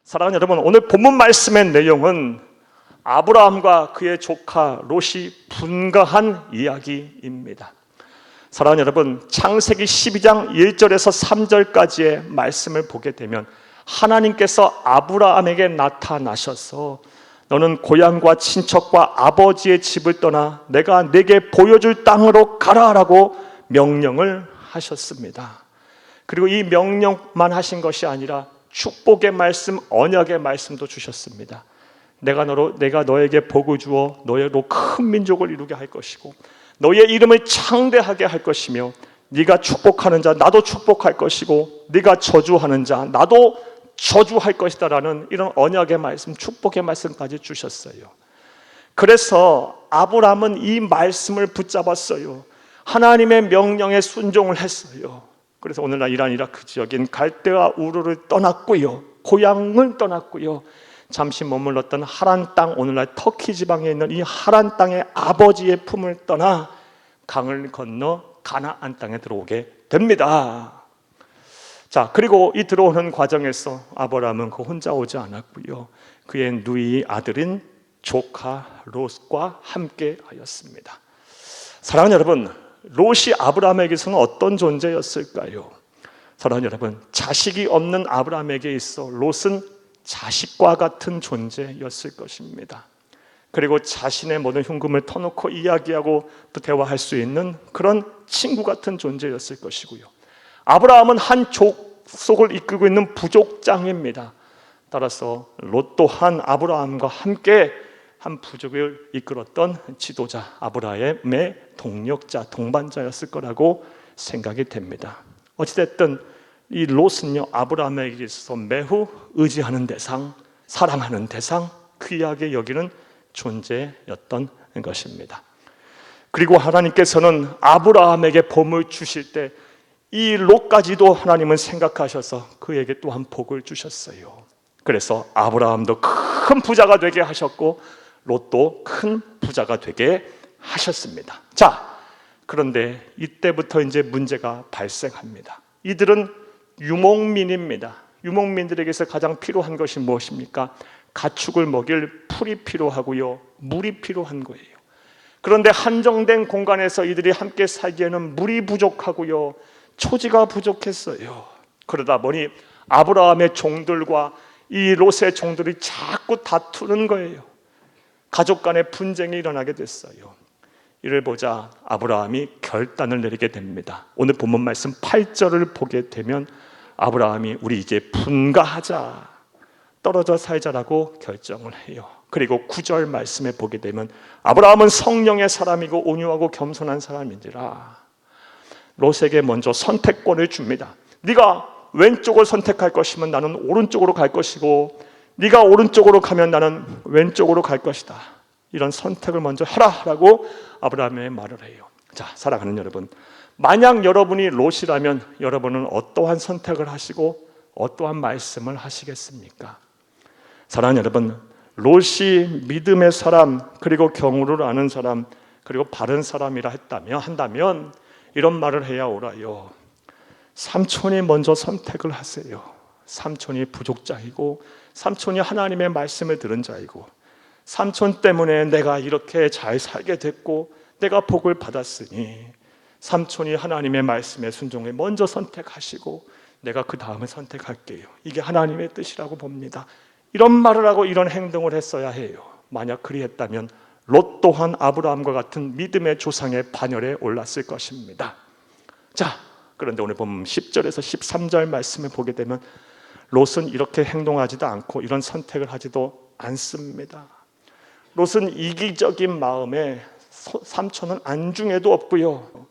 사랑하는 여러분, 오늘 본문 말씀의 내용은 아브라함과 그의 조카 롯이 분가한 이야기입니다. 사랑하는 여러분, 창세기 12장 1절에서 3절까지의 말씀을 보게 되면 하나님께서 아브라함에게 나타나셔서 너는 고향과 친척과 아버지의 집을 떠나 내가 네게 보여줄 땅으로 가라라고 명령을 하셨습니다. 그리고 이 명령만 하신 것이 아니라 축복의 말씀, 언약의 말씀도 주셨습니다. 내가 너에게 복을 주어 너희로 큰 민족을 이루게 할 것이고 너희의 이름을 창대하게 할 것이며 네가 축복하는 자 나도 축복할 것이고 네가 저주하는 자 나도 저주할 것이다 라는 이런 언약의 말씀, 축복의 말씀까지 주셨어요. 그래서 아브라함은 이 말씀을 붙잡았어요. 하나님의 명령에 순종을 했어요. 그래서 오늘날 이란 이라크 지역인 갈대아 우르를 떠났고요, 고향을 떠났고요, 잠시 머물렀던 하란 땅, 오늘날 터키 지방에 있는 이 하란 땅의 아버지의 품을 떠나 강을 건너 가나안 땅에 들어오게 됩니다. 자, 그리고 이 들어오는 과정에서 아브라함은 그 혼자 오지 않았고요, 그의 누이 아들인 조카 롯과 함께 하였습니다. 사랑하는 여러분, 롯이 아브라함에게서는 어떤 존재였을까요? 사랑하는 여러분, 자식이 없는 아브라함에게 있어 롯은 자식과 같은 존재였을 것입니다. 그리고 자신의 모든 흉금을 터놓고 이야기하고 또 대화할 수 있는 그런 친구 같은 존재였을 것이고요, 아브라함은 한 족속을 이끌고 있는 부족장입니다. 따라서 롯 또한 아브라함과 함께 한 부족을 이끌었던 지도자, 아브라함의 동력자, 동반자였을 거라고 생각이 됩니다. 어찌됐든 이 롯은요, 아브라함에게 있어서 매우 의지하는 대상, 사랑하는 대상, 귀하게 여기는 존재였던 것입니다. 그리고 하나님께서는 아브라함에게 복을 주실 때 이 롯까지도 하나님은 생각하셔서 그에게 또한 복을 주셨어요. 그래서 아브라함도 큰 부자가 되게 하셨고 롯도 큰 부자가 되게 하셨습니다. 자, 그런데 이때부터 이제 문제가 발생합니다. 이들은 유목민입니다. 유목민들에게서 가장 필요한 것이 무엇입니까? 가축을 먹일 풀이 필요하고요, 물이 필요한 거예요. 그런데 한정된 공간에서 이들이 함께 살기에는 물이 부족하고요, 초지가 부족했어요. 그러다 보니 아브라함의 종들과 이 롯의 종들이 자꾸 다투는 거예요. 가족 간의 분쟁이 일어나게 됐어요. 이를 보자 아브라함이 결단을 내리게 됩니다. 오늘 본문 말씀 8절을 보게 되면 아브라함이 우리 이제 분가하자, 떨어져 살자라고 결정을 해요. 그리고 9절 말씀에 보게 되면 아브라함은 성령의 사람이고 온유하고 겸손한 사람인지라 롯에게 먼저 선택권을 줍니다. 네가 왼쪽을 선택할 것이면 나는 오른쪽으로 갈 것이고 네가 오른쪽으로 가면 나는 왼쪽으로 갈 것이다. 이런 선택을 먼저 해라 라고 아브라함의 말을 해요. 자, 사랑하는 여러분, 만약 여러분이 롯이라면 여러분은 어떠한 선택을 하시고 어떠한 말씀을 하시겠습니까? 사랑하는 여러분, 롯이 믿음의 사람, 그리고 경우를 아는 사람, 그리고 바른 사람이라 한다면 이런 말을 해야 옳아요. 삼촌이 먼저 선택을 하세요. 삼촌이 부족자이고 삼촌이 하나님의 말씀을 들은 자이고 삼촌 때문에 내가 이렇게 잘 살게 됐고 내가 복을 받았으니 삼촌이 하나님의 말씀에 순종해 먼저 선택하시고 내가 그 다음에 선택할게요. 이게 하나님의 뜻이라고 봅니다. 이런 말을 하고 이런 행동을 했어야 해요. 만약 그리했다면 롯 또한 아브라함과 같은 믿음의 조상의 반열에 올랐을 것입니다. 자, 그런데 오늘 보면 10절에서 13절 말씀을 보게 되면 롯은 이렇게 행동하지도 않고 이런 선택을 하지도 않습니다. 롯은 이기적인 마음에 삼촌은 안중에도 없고요,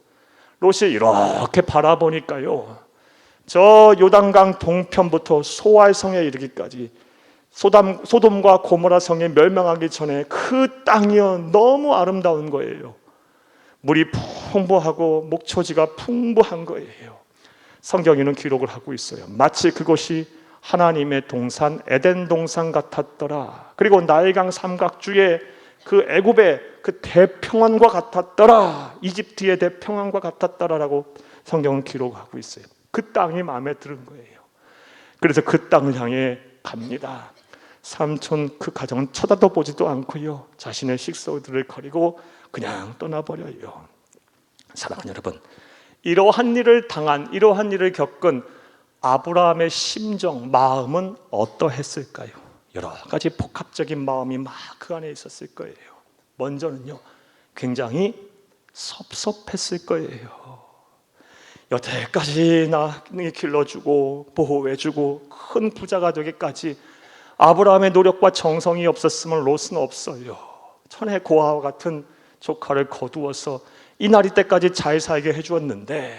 롯이 이렇게 바라보니까요, 저 요단강 동편부터 소알성에 이르기까지 소돔과 고모라 성이 멸망하기 전에 그 땅이요 너무 아름다운 거예요. 물이 풍부하고 목초지가 풍부한 거예요. 성경에는 기록을 하고 있어요. 마치 그곳이 하나님의 동산 에덴 동산 같았더라. 그리고 나일강 삼각주의 그 애굽의 그 대평안과 같았더라. 이집트의 대평안과 같았더라라고 성경은 기록하고 있어요. 그 땅이 마음에 드는 거예요. 그래서 그 땅을 향해 갑니다. 삼촌 그 가정은 쳐다도 보지도 않고요, 자신의 식소들을 버리고 그냥 떠나버려요. 사랑하는 여러분, 이러한 일을 당한, 이러한 일을 겪은 아브라함의 심정, 마음은 어떠했을까요? 여러 가지 복합적인 마음이 막 그 안에 있었을 거예요. 먼저는요, 굉장히 섭섭했을 거예요. 여태까지 나 길러주고 보호해주고 큰 부자가 되기까지 아브라함의 노력과 정성이 없었으면 롯은 없어요. 천의 고아와 같은 조카를 거두어서 이날이 때까지 잘 살게 해주었는데,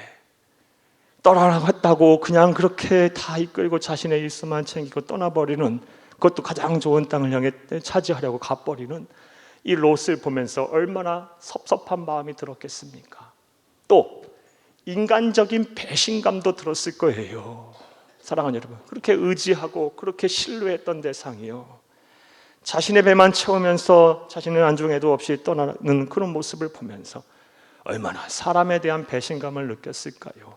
떠나라고 했다고 그냥 그렇게 다 이끌고 자신의 일수만 챙기고 떠나버리는, 그것도 가장 좋은 땅을 향해 차지하려고 가버리는 이 롯을 보면서 얼마나 섭섭한 마음이 들었겠습니까? 또 인간적인 배신감도 들었을 거예요. 사랑하는 여러분, 그렇게 의지하고 그렇게 신뢰했던 대상이요, 자신의 배만 채우면서 자신의 안중에도 없이 떠나는 그런 모습을 보면서 얼마나 사람에 대한 배신감을 느꼈을까요?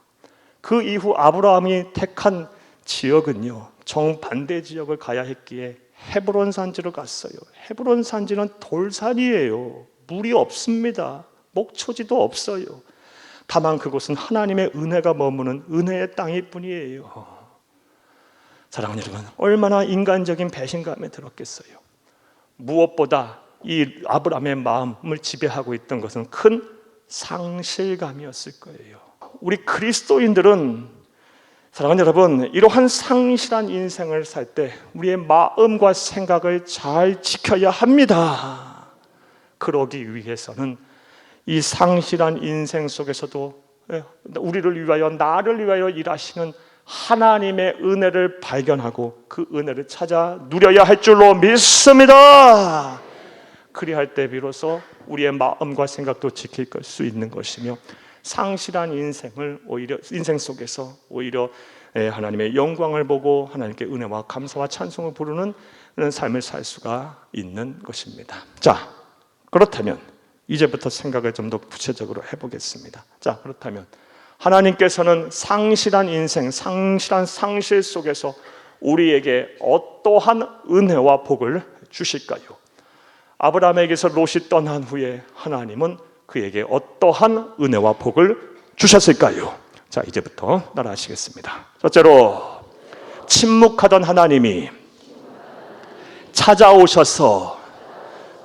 그 이후 아브라함이 택한 지역은요, 정반대 지역을 가야 했기에 헤브론 산지로 갔어요. 헤브론 산지는 돌산이에요. 물이 없습니다. 목초지도 없어요. 다만 그곳은 하나님의 은혜가 머무는 은혜의 땅일 뿐이에요. 사랑하는 여러분, 얼마나 인간적인 배신감에 들었겠어요. 무엇보다 이 아브라함의 마음을 지배하고 있던 것은 큰 상실감이었을 거예요. 우리 그리스도인들은, 사랑하는 여러분, 이러한 상실한 인생을 살 때 우리의 마음과 생각을 잘 지켜야 합니다. 그러기 위해서는 이 상실한 인생 속에서도 우리를 위하여, 나를 위하여 일하시는 하나님의 은혜를 발견하고 그 은혜를 찾아 누려야 할 줄로 믿습니다. 그리할 때 비로소 우리의 마음과 생각도 지킬 수 있는 것이며, 상실한 인생을 오히려, 인생 속에서 오히려 하나님의 영광을 보고 하나님께 은혜와 감사와 찬송을 부르는 그런 삶을 살 수가 있는 것입니다. 자, 그렇다면 이제부터 생각을 좀 더 구체적으로 해보겠습니다. 자, 그렇다면 하나님께서는 상실한 인생, 상실한 상실 속에서 우리에게 어떠한 은혜와 복을 주실까요? 아브라함에게서 롯이 떠난 후에 하나님은 그에게 어떠한 은혜와 복을 주셨을까요? 자, 이제부터 따라하시겠습니다. 첫째로, 침묵하던 하나님이 찾아오셔서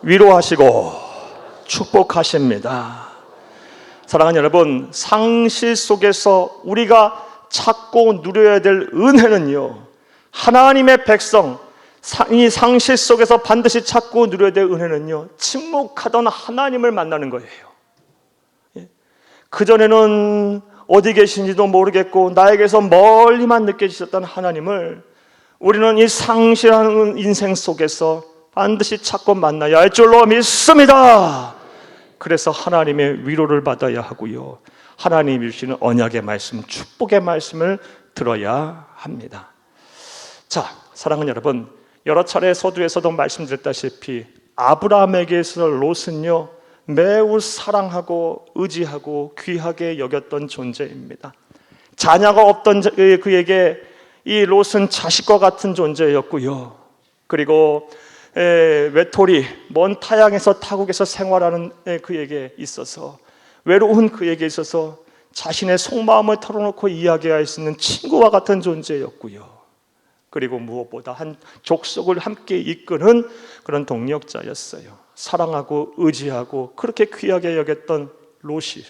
위로하시고 축복하십니다. 사랑하는 여러분, 상실 속에서 우리가 찾고 누려야 될 은혜는요, 하나님의 백성, 이 상실 속에서 반드시 찾고 누려야 될 은혜는요, 침묵하던 하나님을 만나는 거예요. 그전에는 어디 계신지도 모르겠고 나에게서 멀리만 느껴지셨던 하나님을 우리는 이 상실한 인생 속에서 반드시 찾고 만나야 할 줄로 믿습니다. 그래서 하나님의 위로를 받아야 하고요, 하나님이 주시는 언약의 말씀, 축복의 말씀을 들어야 합니다. 자, 사랑하는 여러분, 여러 차례 서두에서도 말씀드렸다시피 아브라함에게서 롯은요, 매우 사랑하고 의지하고 귀하게 여겼던 존재입니다. 자녀가 없던 그에게 이 롯은 자식과 같은 존재였고요, 그리고 외톨이 먼 타향에서 타국에서 생활하는 그에게 있어서, 외로운 그에게 있어서 자신의 속마음을 털어놓고 이야기할 수 있는 친구와 같은 존재였고요, 그리고 무엇보다 한 족속을 함께 이끄는 그런 동력자였어요. 사랑하고 의지하고 그렇게 귀하게 여겼던 롯을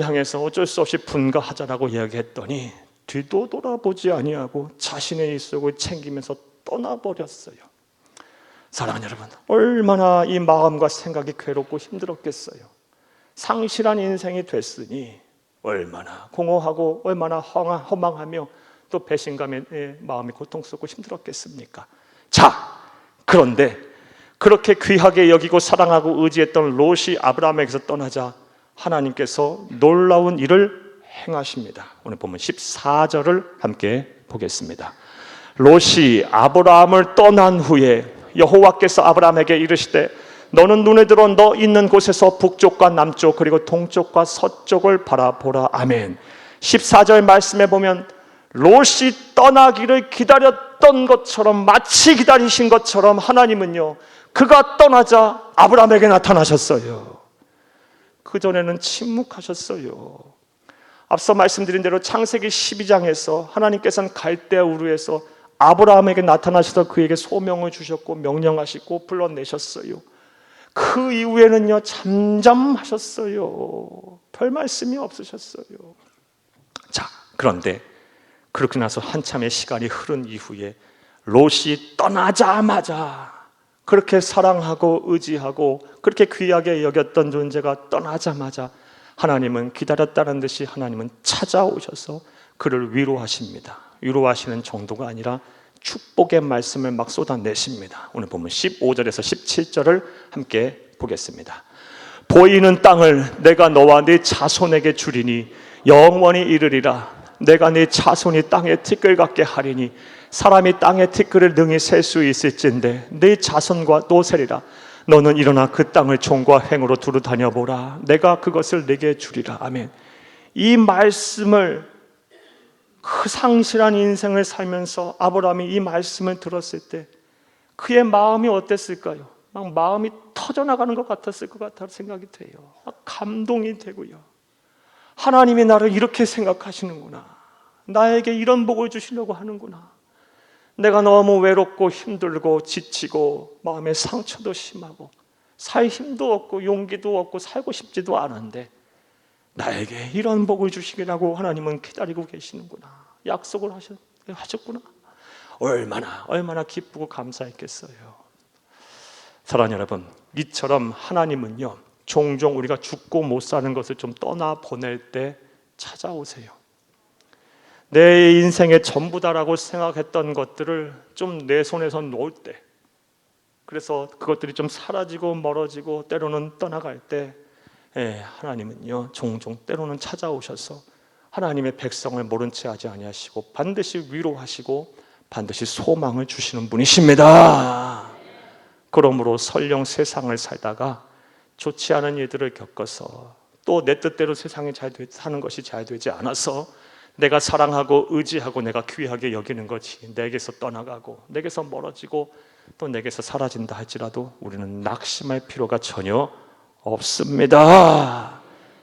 향해서 어쩔 수 없이 분가하자라고 이야기했더니 뒤도 돌아보지 아니하고 자신의 일속을 챙기면서 떠나버렸어요. 사랑하는 여러분, 얼마나 이 마음과 생각이 괴롭고 힘들었겠어요. 상실한 인생이 됐으니 얼마나 공허하고 얼마나 허망하며 또 배신감에 마음이 고통스럽고 힘들었겠습니까? 자, 그런데 그렇게 귀하게 여기고 사랑하고 의지했던 롯이 아브라함에게서 떠나자 하나님께서 놀라운 일을 행하십니다. 오늘 보면 14절을 함께 보겠습니다. 롯이 아브라함을 떠난 후에 여호와께서 아브라함에게 이르시되 너는 눈에 들어 너 있는 곳에서 북쪽과 남쪽 그리고 동쪽과 서쪽을 바라보라. 아멘. 14절 말씀에 보면 롯이 떠나기를 기다렸던 것처럼, 마치 기다리신 것처럼 하나님은요, 그가 떠나자 아브라함에게 나타나셨어요. 그전에는 침묵하셨어요. 앞서 말씀드린 대로 창세기 12장에서 하나님께서는 갈대아 우르에서 아브라함에게 나타나셔서 그에게 소명을 주셨고 명령하시고 불러내셨어요. 그 이후에는요, 잠잠하셨어요. 별 말씀이 없으셨어요. 자, 그런데 그렇게 나서 한참의 시간이 흐른 이후에 롯이 떠나자마자, 그렇게 사랑하고 의지하고 그렇게 귀하게 여겼던 존재가 떠나자마자 하나님은 기다렸다는 듯이 하나님은 찾아오셔서 그를 위로하십니다. 위로하시는 정도가 아니라 축복의 말씀을 막 쏟아내십니다. 오늘 보면 15절에서 17절을 함께 보겠습니다. 보이는 땅을 내가 너와 네 자손에게 주리니 영원히 이르리라. 내가 네 자손이 땅의 티끌 같게 하리니 사람이 땅의 티끌을 능히 셀 수 있을진데 네 자손과 또 세리라. 너는 일어나 그 땅을 종과 횡으로 두루 다녀보라. 내가 그것을 네게 주리라. 아멘. 이 말씀을, 그 상실한 인생을 살면서 아브라함이 이 말씀을 들었을 때 그의 마음이 어땠을까요? 막 마음이 터져나가는 것 같았을 것 같다는 생각이 돼요. 막 감동이 되고요. 하나님이 나를 이렇게 생각하시는구나. 나에게 이런 복을 주시려고 하는구나. 내가 너무 외롭고 힘들고 지치고 마음의 상처도 심하고 살 힘도 없고 용기도 없고 살고 싶지도 않은데 나에게 이런 복을 주시기라고 하나님은 기다리고 계시는구나. 약속을 하셨구나. 얼마나 기쁘고 감사했겠어요. 사랑하는 여러분, 이처럼 하나님은요, 종종 우리가 죽고 못 사는 것을 좀 떠나보낼 때 찾아오세요. 내 인생의 전부다라고 생각했던 것들을 좀 내 손에서 놓을 때, 그래서 그것들이 좀 사라지고 멀어지고 때로는 떠나갈 때 하나님은요, 종종 때로는 찾아오셔서 하나님의 백성을 모른 채 하지 아니하시고 반드시 위로하시고 반드시 소망을 주시는 분이십니다. 그러므로 설령 세상을 살다가 좋지 않은 일들을 겪어서 또 내 뜻대로 세상에 사는 것이 잘 되지 않아서 내가 사랑하고 의지하고 내가 귀하게 여기는 것이 내게서 떠나가고 내게서 멀어지고 또 내게서 사라진다 할지라도 우리는 낙심할 필요가 전혀 없습니다.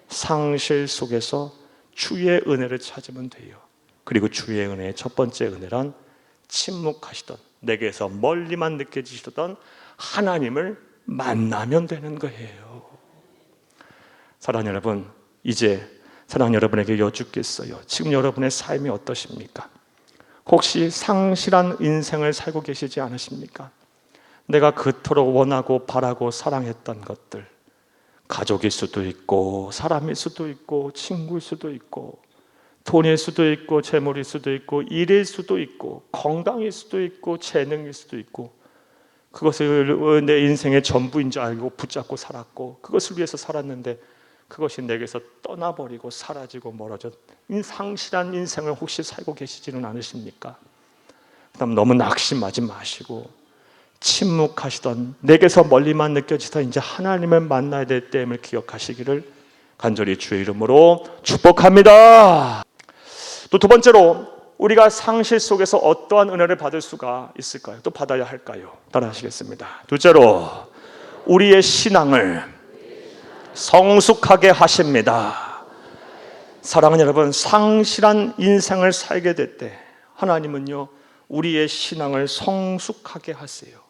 상실 속에서 주의 은혜를 찾으면 돼요. 그리고 주의 은혜의 첫 번째 은혜란 침묵하시던, 내게서 멀리만 느껴지시던 하나님을 만나면 되는 거예요. 사랑하는 여러분, 이제 사랑하는 여러분에게 여쭙겠어요. 지금 여러분의 삶이 어떠십니까? 혹시 상실한 인생을 살고 계시지 않으십니까? 내가 그토록 원하고 바라고 사랑했던 것들, 가족일 수도 있고 사람일 수도 있고 친구일 수도 있고 돈일 수도 있고 재물일 수도 있고 일일 수도 있고 건강일 수도 있고 재능일 수도 있고, 그것을 내 인생의 전부인 줄 알고 붙잡고 살았고 그것을 위해서 살았는데 그것이 내게서 떠나버리고 사라지고 멀어져 상실한 인생을 혹시 살고 계시지는 않으십니까? 그다음 너무 낙심하지 마시고 침묵하시던, 내게서 멀리만 느껴지던 이제 하나님을 만나야 될 때임을 기억하시기를 간절히 주의 이름으로 축복합니다. 또 두 번째로, 우리가 상실 속에서 어떠한 은혜를 받을 수가 있을까요? 또 받아야 할까요? 따라하시겠습니다. 둘째로, 우리의 신앙을 성숙하게 하십니다. 사랑하는 여러분, 상실한 인생을 살게 될 때 하나님은요, 우리의 신앙을 성숙하게 하세요.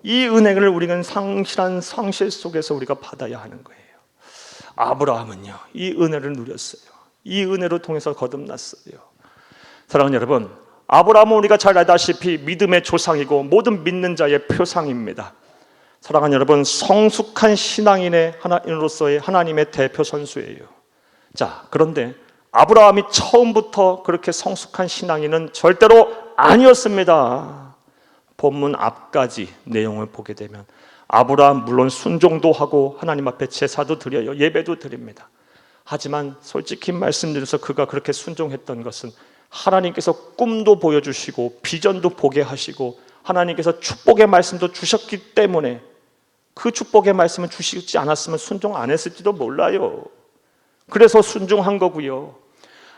이 은혜를 우리는 상실 속에서 우리가 받아야 하는 거예요. 아브라함은요, 이 은혜를 누렸어요. 이 은혜로 통해서 거듭났어요. 사랑하는 여러분, 아브라함은 우리가 잘 알다시피 믿음의 조상이고 모든 믿는 자의 표상입니다. 사랑하는 여러분, 성숙한 신앙인의 하나님으로서의 하나님의 대표 선수예요. 자, 그런데 아브라함이 처음부터 그렇게 성숙한 신앙인은 절대로 아니었습니다. 본문 앞까지 내용을 보게 되면 아브라함 물론 순종도 하고 하나님 앞에 제사도 드려요. 예배도 드립니다. 하지만 솔직히 말씀드려서 그가 그렇게 순종했던 것은 하나님께서 꿈도 보여주시고 비전도 보게 하시고 하나님께서 축복의 말씀도 주셨기 때문에, 그 축복의 말씀을 주시지 않았으면 순종 안 했을지도 몰라요. 그래서 순종한 거고요.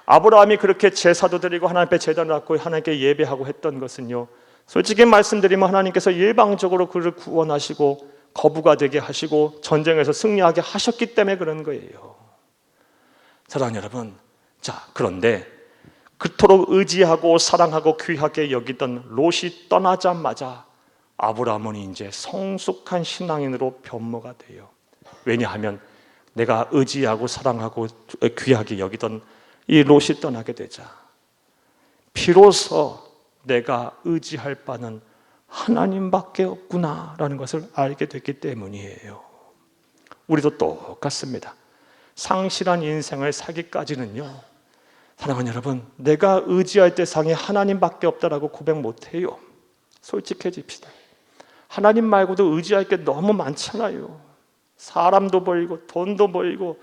아브라함이 그렇게 제사도 드리고 하나님 앞에 제단을 갖고 하나님께 예배하고 했던 것은요, 솔직히 말씀드리면 하나님께서 일방적으로 그를 구원하시고 거부가 되게 하시고 전쟁에서 승리하게 하셨기 때문에 그런 거예요. 사랑하는 여러분, 자, 그런데 그토록 의지하고 사랑하고 귀하게 여기던 롯이 떠나자마자 아브라함은 이제 성숙한 신앙인으로 변모가 돼요. 왜냐하면 내가 의지하고 사랑하고 귀하게 여기던 이 롯이 떠나게 되자 비로소 내가 의지할 바는 하나님밖에 없구나라는 것을 알게 됐기 때문이에요. 우리도 똑같습니다. 상실한 인생을 살기까지는요, 사랑하는 여러분, 내가 의지할 대상이 하나님밖에 없다라고 고백 못해요. 솔직해집시다. 하나님 말고도 의지할 게 너무 많잖아요. 사람도 보이고 돈도 보이고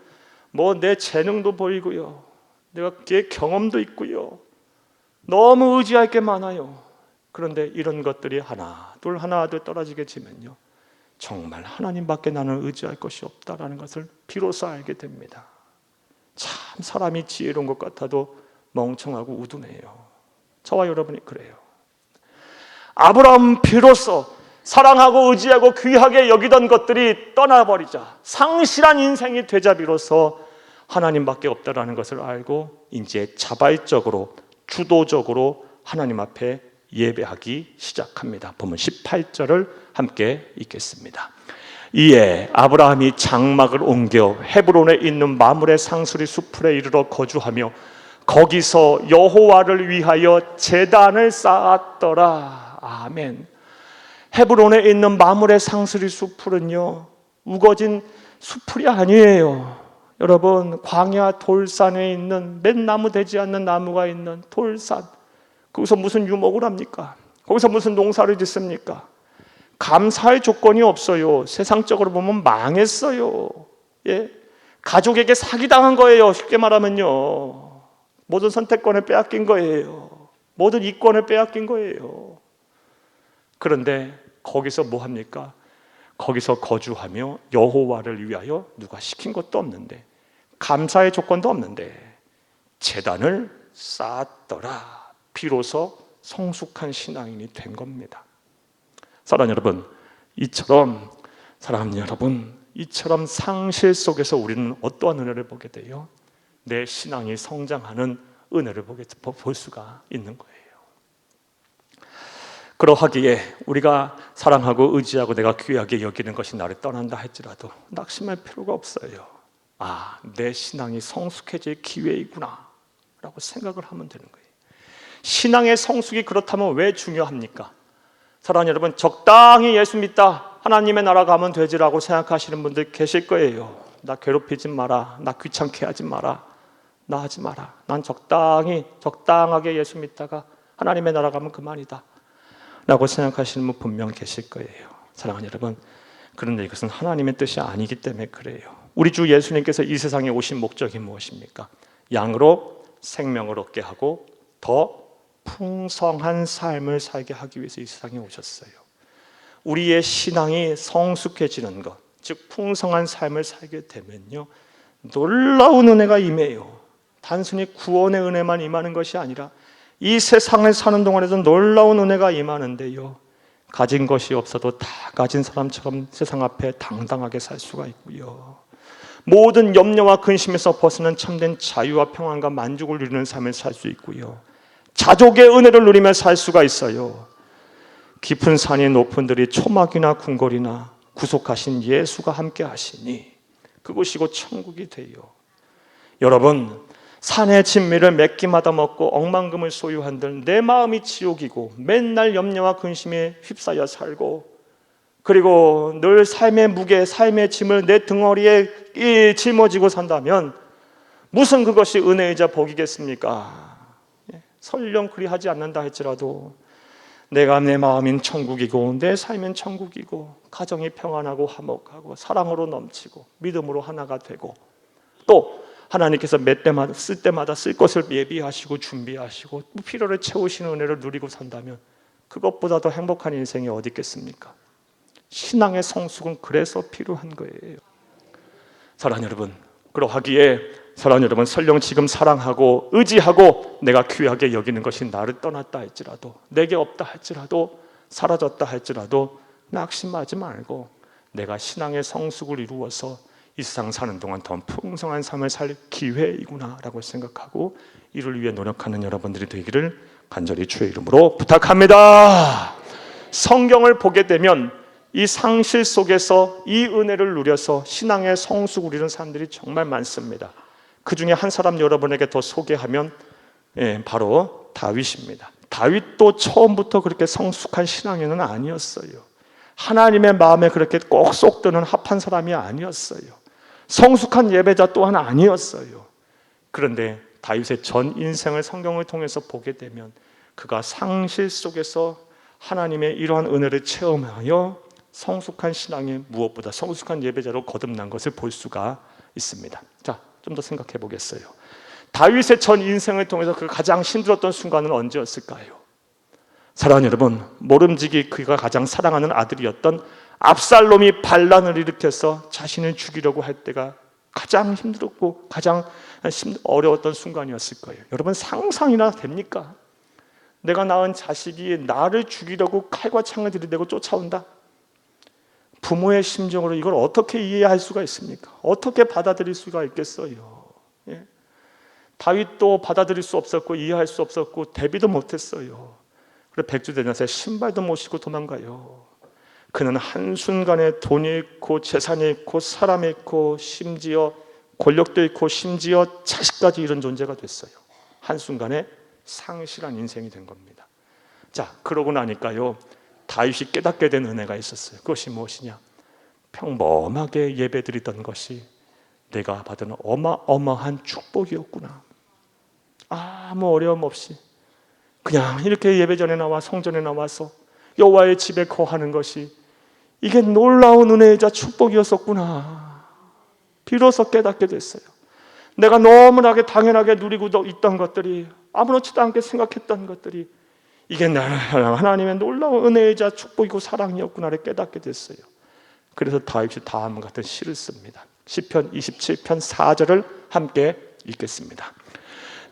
뭐 내 재능도 보이고요, 내가 내 경험도 있고요, 너무 의지할 게 많아요. 그런데 이런 것들이 하나 둘 떨어지게 지면요, 정말 하나님밖에 나는 의지할 것이 없다라는 것을 비로소 알게 됩니다. 참 사람이 지혜로운 것 같아도 멍청하고 우둔해요. 저와 여러분이 그래요. 아브라함은 비로소 사랑하고 의지하고 귀하게 여기던 것들이 떠나버리자, 상실한 인생이 되자 비로소 하나님밖에 없다라는 것을 알고 이제 자발적으로 주도적으로 하나님 앞에 예배하기 시작합니다. 보면 18절을 함께 읽겠습니다. 이에 아브라함이 장막을 옮겨 헤브론에 있는 마므레 상수리 수풀에 이르러 거주하며 거기서 여호와를 위하여 제단을 쌓았더라. 아멘. 헤브론에 있는 마므레 상수리 수풀은요, 우거진 수풀이 아니에요. 여러분, 광야 돌산에 있는 맨나무 되지 않는 나무가 있는 돌산, 거기서 무슨 유목을 합니까? 거기서 무슨 농사를 짓습니까? 감사할 조건이 없어요. 세상적으로 보면 망했어요. 예? 가족에게 사기당한 거예요. 쉽게 말하면요, 모든 선택권을 빼앗긴 거예요. 모든 이권을 빼앗긴 거예요. 그런데 거기서 뭐 합니까? 거기서 거주하며 여호와를 위하여, 누가 시킨 것도 없는데 감사의 조건도 없는데 제단을 쌓았더라. 비로소 성숙한 신앙인이 된 겁니다. 사랑하는 여러분, 이처럼 상실 속에서 우리는 어떠한 은혜를 보게 돼요? 내 신앙이 성장하는 은혜를 볼 수가 있는 거예요. 그러하기에 우리가 사랑하고 의지하고 내가 귀하게 여기는 것이 나를 떠난다 할지라도 낙심할 필요가 없어요. 아, 내 신앙이 성숙해질 기회이구나 라고 생각을 하면 되는 거예요. 신앙의 성숙이 그렇다면 왜 중요합니까? 사랑하는 여러분, 적당히 예수 믿다, 하나님의 나라 가면 되지라고 생각하시는 분들 계실 거예요. 나 괴롭히지 마라, 나 귀찮게 하지 마라, 나 하지 마라, 난 적당하게 예수 믿다가 하나님의 나라 가면 그만이다 라고 생각하시는 분 분명 계실 거예요. 사랑하는 여러분, 그런데 이것은 하나님의 뜻이 아니기 때문에 그래요. 우리 주 예수님께서 이 세상에 오신 목적이 무엇입니까? 양으로 생명을 얻게 하고 더 풍성한 삶을 살게 하기 위해서 이 세상에 오셨어요. 우리의 신앙이 성숙해지는 것, 즉 풍성한 삶을 살게 되면요, 놀라운 은혜가 임해요. 단순히 구원의 은혜만 임하는 것이 아니라 이 세상을 사는 동안에도 놀라운 은혜가 임하는데요, 가진 것이 없어도 다 가진 사람처럼 세상 앞에 당당하게 살 수가 있고요, 모든 염려와 근심에서 벗어난 참된 자유와 평안과 만족을 누리는 삶을 살 수 있고요, 자족의 은혜를 누리며 살 수가 있어요. 깊은 산이 높은 들이 초막이나 궁궐이나 구속하신 예수가 함께 하시니 그곳이 곧 천국이 돼요. 여러분, 산의 진미를 몇 끼마다 먹고 억만금을 소유한들 내 마음이 지옥이고 맨날 염려와 근심에 휩싸여 살고, 그리고 늘 삶의 무게, 삶의 짐을 내 등허리에 짊어지고 산다면 무슨 그것이 은혜이자 복이겠습니까? 설령 그리하지 않는다 할지라도 내가 내 마음인 천국이고 내 삶은 천국이고 가정이 평안하고 화목하고 사랑으로 넘치고 믿음으로 하나가 되고, 또 하나님께서 쓸 때마다 쓸 것을 예비하시고 준비하시고 필요를 채우시는 은혜를 누리고 산다면 그것보다 더 행복한 인생이 어디 있겠습니까? 신앙의 성숙은 그래서 필요한 거예요. 사랑하는 여러분, 그러하기에 사랑하는 여러분, 설령 지금 사랑하고 의지하고 내가 귀하게 여기는 것이 나를 떠났다 할지라도, 내게 없다 할지라도, 사라졌다 할지라도 낙심하지 말고 내가 신앙의 성숙을 이루어서 이 세상 사는 동안 더 풍성한 삶을 살 기회이구나 라고 생각하고 이를 위해 노력하는 여러분들이 되기를 간절히 주의 이름으로 부탁합니다. 성경을 보게 되면 이 상실 속에서 이 은혜를 누려서 신앙의 성숙을 이루는 사람들이 정말 많습니다. 그 중에 한 사람 여러분에게 더 소개하면 바로 다윗입니다. 다윗도 처음부터 그렇게 성숙한 신앙인은 아니었어요. 하나님의 마음에 그렇게 꼭 쏙 드는 합한 사람이 아니었어요. 성숙한 예배자 또한 아니었어요. 그런데 다윗의 전 인생을 성경을 통해서 보게 되면 그가 상실 속에서 하나님의 이러한 은혜를 체험하여 성숙한 신앙에 무엇보다 성숙한 예배자로 거듭난 것을 볼 수가 있습니다. 자, 좀 더 생각해 보겠어요. 다윗의 전 인생을 통해서 그가 가장 힘들었던 순간은 언제였을까요? 사랑하는 여러분, 모름지기 그가 가장 사랑하는 아들이었던 압살롬이 반란을 일으켜서 자신을 죽이려고 할 때가 가장 힘들었고 가장 어려웠던 순간이었을 거예요. 여러분, 상상이나 됩니까? 내가 낳은 자식이 나를 죽이려고 칼과 창을 들이대고 쫓아온다? 부모의 심정으로 이걸 어떻게 이해할 수가 있습니까? 어떻게 받아들일 수가 있겠어요? 예? 다윗도 받아들일 수 없었고 이해할 수 없었고 대비도 못했어요. 그래서 백주대낮에 신발도 못 신고 도망가요. 그는 한순간에 돈이 있고 재산이 있고 사람이 있고 심지어 권력도 있고 심지어 자식까지 이런 존재가 됐어요. 한순간에 상실한 인생이 된 겁니다. 자, 그러고 나니까요, 다윗이 깨닫게 된 은혜가 있었어요. 그것이 무엇이냐? 평범하게 예배드리던 것이 내가 받은 어마어마한 축복이었구나. 아무 어려움 없이 그냥 이렇게 예배전에 나와 성전에 나와서 여호와의 집에 거하는 것이 이게 놀라운 은혜이자 축복이었었구나. 비로소 깨닫게 됐어요. 내가 너무나게 당연하게 누리고 있던 것들이, 아무렇지도 않게 생각했던 것들이 이게 하나님의 놀라운 은혜이자 축복이고 사랑이었구나를 깨닫게 됐어요. 그래서 다윗이 다음과 같은 시를 씁니다. 시편 27편 4절을 함께 읽겠습니다.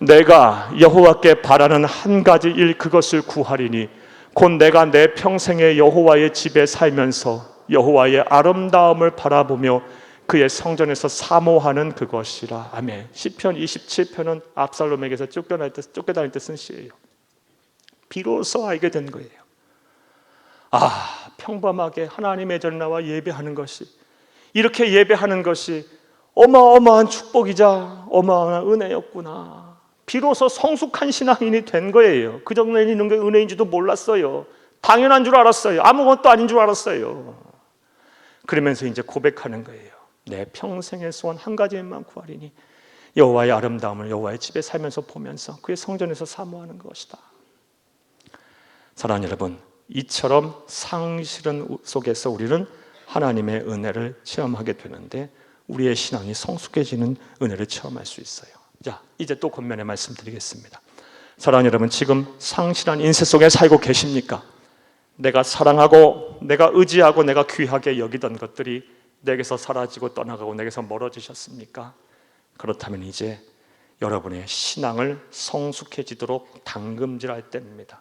내가 여호와께 바라는 한 가지 일, 그것을 구하리니 곧 내가 내 평생에 여호와의 집에 살면서 여호와의 아름다움을 바라보며 그의 성전에서 사모하는 그것이라. 아멘. 시편 27편은 압살롬에게서 쫓겨다닐 때 쓴 시예요. 비로소 알게 된 거예요. 평범하게 하나님의 전에 나와 예배하는 것이, 이렇게 예배하는 것이 어마어마한 축복이자 어마어마한 은혜였구나. 비로소 성숙한 신앙인이 된 거예요. 그 전에는 이런 게 은혜인지도 몰랐어요. 당연한 줄 알았어요. 아무것도 아닌 줄 알았어요. 그러면서 이제 고백하는 거예요. 내 평생의 소원 한 가지만 구하리니 여호와의 아름다움을 여호와의 집에 살면서 보면서 그의 성전에서 사모하는 것이다. 사랑하는 여러분, 이처럼 상실은 속에서 우리는 하나님의 은혜를 체험하게 되는데 우리의 신앙이 성숙해지는 은혜를 체험할 수 있어요. 자, 이제 또 권면의 말씀드리겠습니다. 사랑하는 여러분, 지금 상실한 인생 속에 살고 계십니까? 내가 사랑하고 내가 의지하고 내가 귀하게 여기던 것들이 내게서 사라지고 떠나가고 내게서 멀어지셨습니까? 그렇다면 이제 여러분의 신앙을 성숙해지도록 당금질할 때입니다.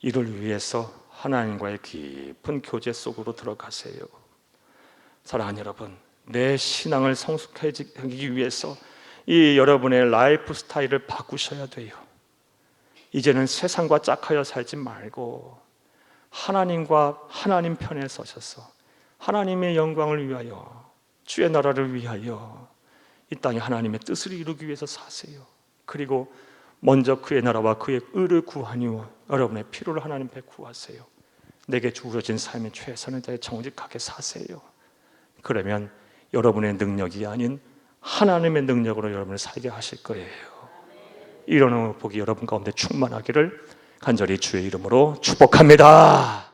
이를 위해서 하나님과의 깊은 교제 속으로 들어가세요. 사랑하는 여러분, 내 신앙을 성숙해지기 위해서 이 여러분의 라이프 스타일을 바꾸셔야 돼요. 이제는 세상과 짝하여 살지 말고 하나님과 하나님 편에 서셔서 하나님의 영광을 위하여, 주의 나라를 위하여 이 땅에 하나님의 뜻을 이루기 위해서 사세요. 그리고 먼저 그의 나라와 그의 의를 구하니와 여러분의 필요를 하나님 앞에 구하세요. 내게 주어진 삶의 최선을 다해 정직하게 사세요. 그러면 여러분의 능력이 아닌 하나님의 능력으로 여러분을 살게 하실 거예요. 이런 복이 여러분 가운데 충만하기를 간절히 주의 이름으로 축복합니다.